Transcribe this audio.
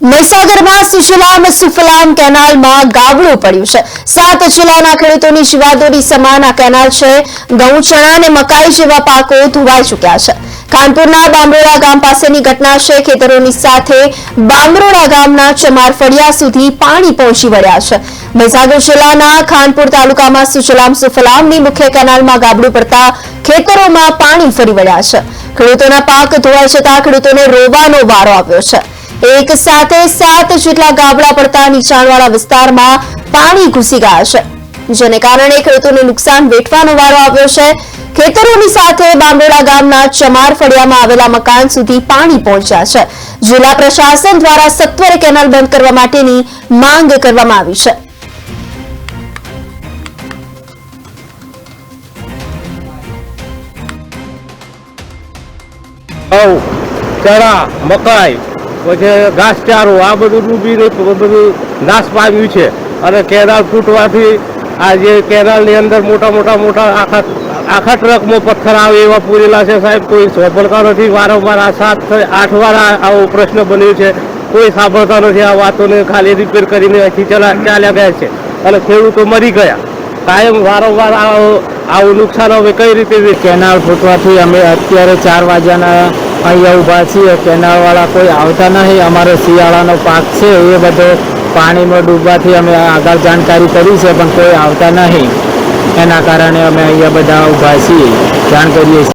મહીસાગરમાં સુજલામ સુફલામ કેનાલમાં ગાબડું પડ્યું છે। 7 જિલ્લાના ખેડૂતોની જીવાદોરી સમાન આ કેનાલ છે। ઘઉં, ચણા અને મકાઈ જેવા પાકો ધોવાઈ ચૂક્યા છે। કાનપુરના બામરોડા ગામ પાસેની ઘટના છે। ખેતરોની સાથે બામરોડા ગામના ચમાર ફળિયા સુધી પાણી પહોંચી વળ્યા છે। મહીસાગર જિલ્લાના ખાનપુર તાલુકામાં સુજલામ સુફલામની મુખ્ય કેનાલમાં ગાબડું પડતા ખેતરોમાં પાણી ફરી વળ્યા છે। ખેડૂતોના પાક ધોવાઈ જતા ખેડૂતોને રોવાનો વારો આવ્યો છે। એક સાથે 7 જેટલા ગાબડા પડતા નીચાણવાળા વિસ્તારમાં પાણી ઘૂસી ગયા છે, જેને કારણે ખેડૂતોને નુકસાન વેઠવાનો વારો આવ્યો છે। ખેતરોની સાથે બામરોડા ગામના ચમાર ફળિયામાં આવેલા મકાન સુધી પાણી પહોંચ્યા છે। જિલ્લા પ્રશાસન દ્વારા સત્વરે કેનાલ બંધ કરવા માટેની માંગ કરવામાં આવી છે। ચણા, મકાઈ, પછી ઘાસચારો આ બધું ડૂબીને બધું નાશ પામ્યું છે અને કેનાલ તૂટવાથી આ જે કેનાલની અંદર મોટા આખા ટ્રકમાં પથ્થર આવે એવા પૂરેલા છે। સાહેબ કોઈ સાંભળતા નથી। વારંવાર આ 7-8 વાર આવો પ્રશ્ન બન્યો છે, કોઈ સાંભળતા નથી આ વાતોને। ખાલી રિપેર કરીને અહીંથી ચાલ્યા ગયા છે અને ખેડૂતો મરી ગયા। કાયમ વારંવાર આવું નુકસાન હવે કઈ રીતે? કેનાલ ફૂટવાથી અમે અત્યારે 4 વાગ્યાના અહીંયા ઊભા છીએ। કેનાલવાળા કોઈ આવતા નહીં। અમારો શિયાળાનો પાક છે એ બધો પાણીમાં ડૂબવાથી અમે આગળ જાણકારી કરી છે, પણ કોઈ આવતા નહીં। એના કારણે અમે અહીંયા બધા ઊભા છીએ, જાણ કરીએ છીએ।